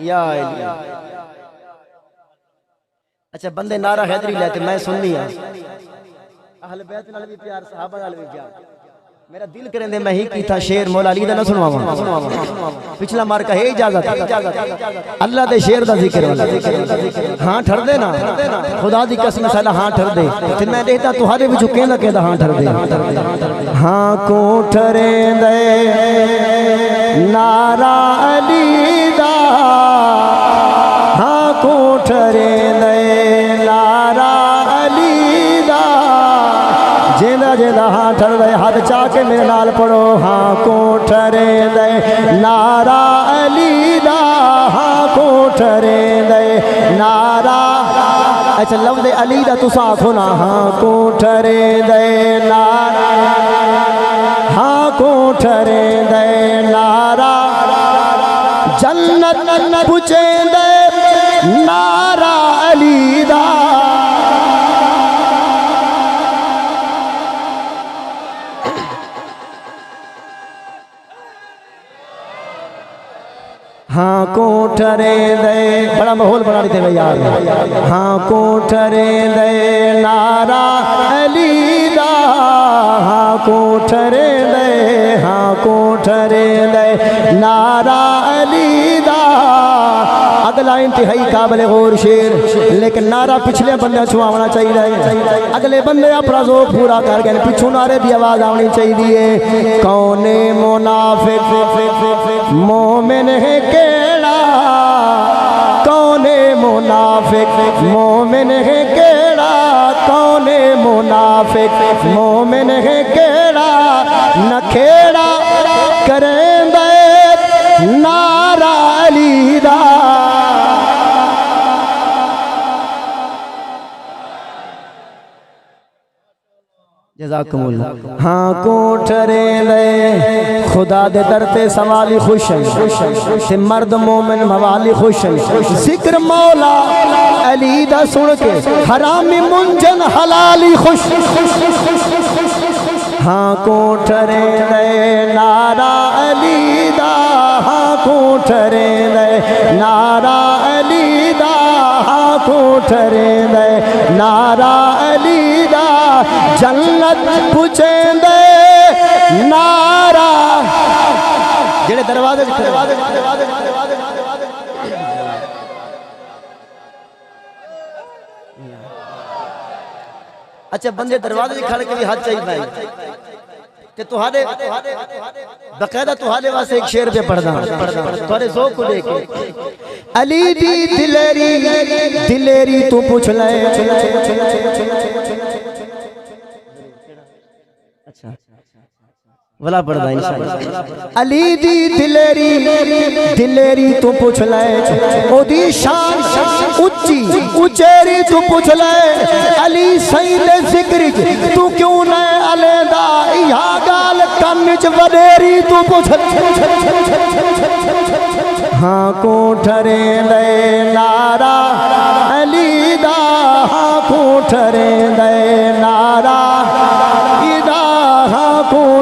या अली। अच्छा बंदे नारा हैदरी लेते मैं सुननी है अहले बैत नाल भी प्यार सहाबा नाल भी प्यार मेरा दिल करेंदे मैं ही कीता शेर मौला अली दा ना सुनवावा पिछला मार का है इजाजत अल्लाह दे शेर दा जिक्र वाला हां ठर दे ना खुदा दी कसम साला हां ठर दे ते मैं देखदा तुहारे विच केंदा केंदा हां ठर दे हां को ठरेंदे नारा अली दा हां को ठरेंदे नारा अली दा जेंदा जेंदा हां ठर दे हाथ चा के मेरे नाल पढ़ो हां को ठरे दे नारा अली दा हां को ठरे दे नारा अच्छा लफ्ज़ अली दा तुसा आखो ना हां को ठरे दे नारा हां को ठरे दे नारा जन्नत पुछे दे नारा अली दा हाँ को ठरे दे बड़ा माहौल बना देते भाई यार हाँ को ठरे दे नारा अली दा हाँ को ठरे दे हाँ को ठरे दे नारा अली दा अगला इंतहाई काबिल गौर शेर लेकिन नारा पिछले बंदे छुआवना चाहिए अगले बंदे अपना ज़ोक पूरा कर गए पिछू नारे की आवाज़ आनी चाहिए कौने मुनाफिक मोमिन है केड़ा कौने मुनाफिक मोमिन है केड़ा कौने मुनाफिक मोमिन है केड़ा नखेड़ा करेंदे नारा अली दा जज़ाकुमुल्लाह हाँ को ठरे दे खुदा दे दर ते सवाली खुश ते मर्द मोमिन मवाली खुश जिक्र मौला अली दा सुन के हरामी मुंजन हलाली खुश हाँ को ठरे दे नारा अली दा हाँ को ठरे दे नारा अली दा हाँ को ठरे दे नारा अली दा जन्नत पुछेंदे नारा जेड़े दरवाजे अच्छा बंदे दरवाजे खड़ के भी हाथ चाहिए ते तुहारे बकायदा तुहारे वास्ते एक शेर पे पढ़दा तुहारे ज़ौक़ को देख के अली दी दिलेरी दिलेरी तू पूछ ले अच्छा वाला पढ़दा इंशाअल्लाह अली दी दिलेरी दिलेरी तू पूछ ले ओदी शान उच्ची उचेरी तू पूछ ले अली सईद जिक्र तू क्यों न अलेदा या गाल कम च वडेरी तू पूछ हाँ को ठरे दे नारा अली दा हाँ को ठरे दे नारा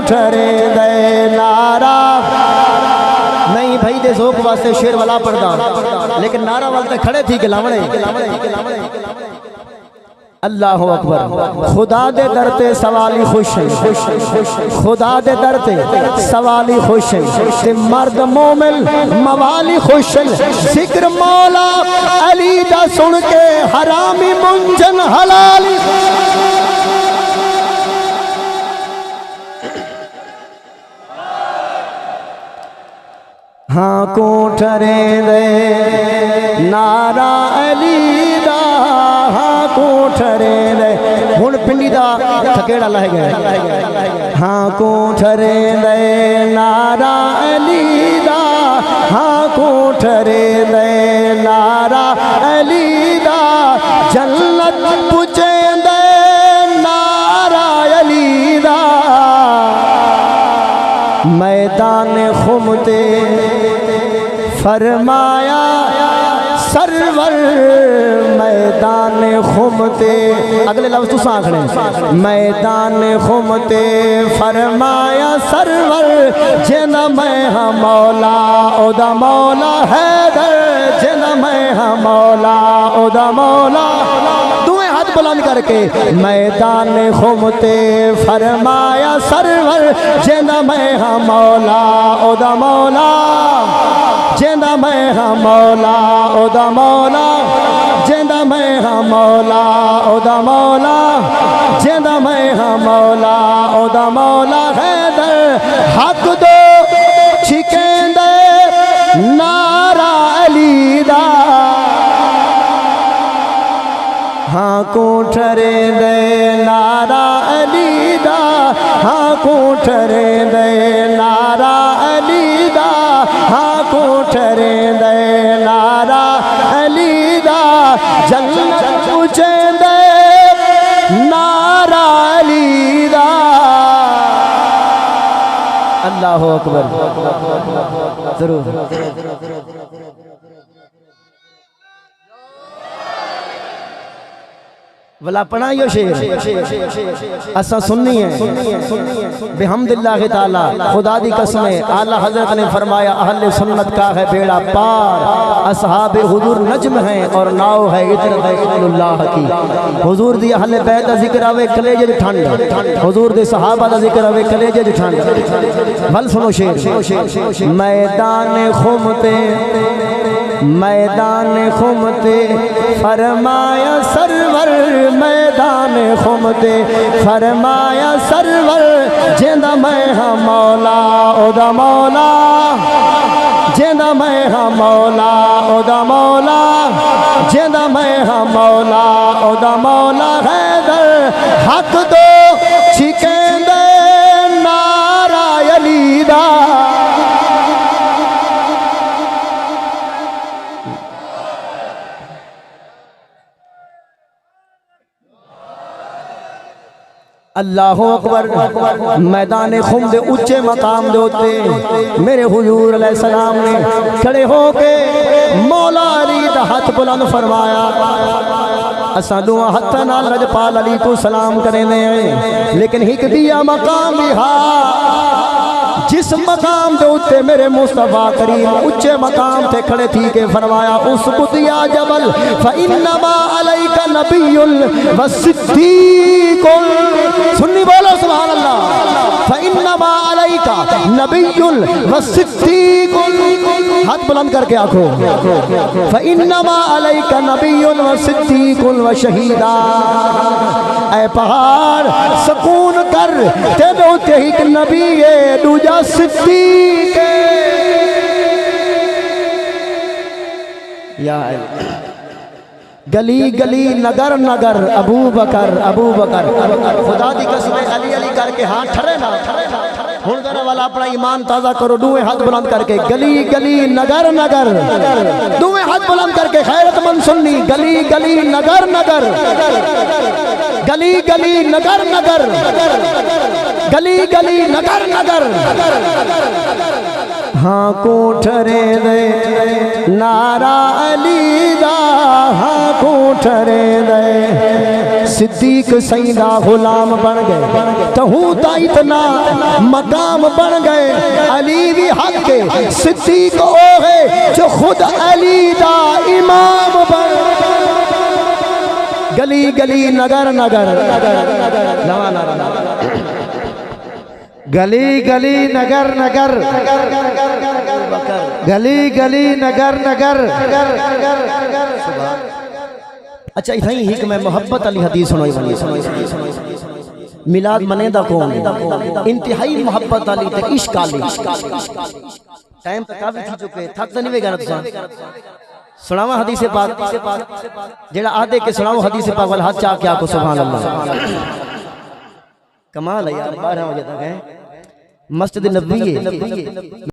ठरे दे नारा नहीं भाई दे ज़ौक़ वास्ते शेर वाला पढ़दा लेकिन नारा वाले खड़े थी गिलावणे अल्लाह अकबर खुदा दे दर ते सवाली खुश खुदा दे दर ते सवाली खुश ते मर्द मोमिन मवाली खुश जिक्र मौला अली दा सुन के हरामी मुंजन हलाली हाँ को ठरे दे नारा अली दा हाँ को ठरे दे हुण पिंडी दा थकेड़ा लह गया हाँ को ठरे दे नारा अली दा हाँ को ठरे दे नारा अली दा जन्नत पुछे दे नारा अली दा मैदान खुमते फरमाया सरवर मैदान खुमते अगले लफ्ज़ तू आखने मैदान खुमते फरमाया सरवर जेना मैं हाँ मौला ओदा मौला हैदर जिंदा मैं हाँ मौला ओदा मौला। दुए हाथ बुलंद करके मैदान खुमते फरमाया सरवर जिंदा मैं हाँ मौला ओदा मौला। जिंदा मैं हाँ मौला ओदा मौला। जिंदा मैं हाँ मौला ओदा मौला। जिंदा मैं हाँ मौला ओदा मौला। हैदर हक दो छिकेंदे नारा अली दा। हाँ कोठरे दे नारा अली दा। हाँ कोठरे दे नारा अली दा। हाँ कोठरे दे नारा अली दा। जन्नत पूछेंदे नारा अली दा। अल्लाहु अकबर। जरूर वला पढ़ाइयो शेर असा सुन्नी है बिहम्दिल्लाह ताला। खुदा दी कसम है आला हजरत ने फरमाया अहले सुन्नत का है बेड़ा पार। असहाबे हुजूर नज्म है और नाव है इतर खैरुल्लाह की। हुजूर दी अहले बैत दा जिक्र आवे कलेजे दी ठंड। हुजूर दे सहाबा दा जिक्र आवे कलेजे दी ठंड। भल सुनो शेर। मैदान खुमते मैदान खुमते फरमाया सरवर। मैदान खुमते फरमाया सरवर जिंदा मैं हाँ मौला ओदा मौला। जिंदा मैं हाँ मौला ओदा मौला। जिंदा मैं हाँ मौला ओदा मौला। हैदर हक दो छिकेंदे नारा अली दा। अल्लाहु अकबर। मैदान खुम दे उच्चे मकाम दे उत्ते मेरे हुजूर अलैहिस्सलाम ने खड़े होके मौला अली दा हाथ बुलंद फरमाया। असा दुआ हथ नाल रजपाल अली को सलाम करेंदे हैं। लेकिन हिक दिया मकाम भी हा जिस मकाम दे उत्ते मेरे मुस्तफा करीम उच्चे मकाम थे खड़े थी के फरमाया उस बुदिया जबल फइन्नमा अलैका नबियुल व सिद्दीकुल। सुन्नी बोलो सुभान अल्लाह। फइन्नमा अलैका नबियुल व सिद्दीकुल। हाथ बुलंद करके आखो फइन्नमा अलैका नबियुल व सिद्दीकुल व शहीदा। ऐ पहाड़ सुकून कर तेरे उत्ते एक नबी है दूजा सिद्दीक है। या गली गली नगर नगर अबू बकर अबू बकर। खुदा दी कसम अली अली करके हाथ ठरे ना हुण जरा वाला अपना ईमान ताजा करो। दुए हाथ बुलंद करके गली गली नगर नगर। दुए हाथ बुलंद करके खैरतमंद सुन्नी गली गली नगर नगर। गली गली नगर नगर। गली गली नगर नगर। हाँ कोठरे दे नारा अली दा। हाँ कोठरे दे सिद्दीक सईदा गुलाम बन गए। तो हूँ ता इतना मकाम बन गए। अली भी हक के सिद्दीक ओ है जो खुद अली दा इमाम बन। गली गली नगर नगर। गली गली नगर नगर। गली गली नगर नगर। अच्छा इतना ही कि मैं मोहब्बत अली हदीस सुनाई बनी मिलाद मने दा कौन इंतहाई मोहब्बत अली ते इश्क अली। टाइम तक काफी थी चुके थक तो नहीं वेगा तुसा। सुनावा हदीस पाक जेड़ा आदे के सुनाओ हदीस पाक वाला हाथ चा क्या को सुभान अल्लाह। कमाल है यार 12 बजे तक है मस्जिद नबवी है।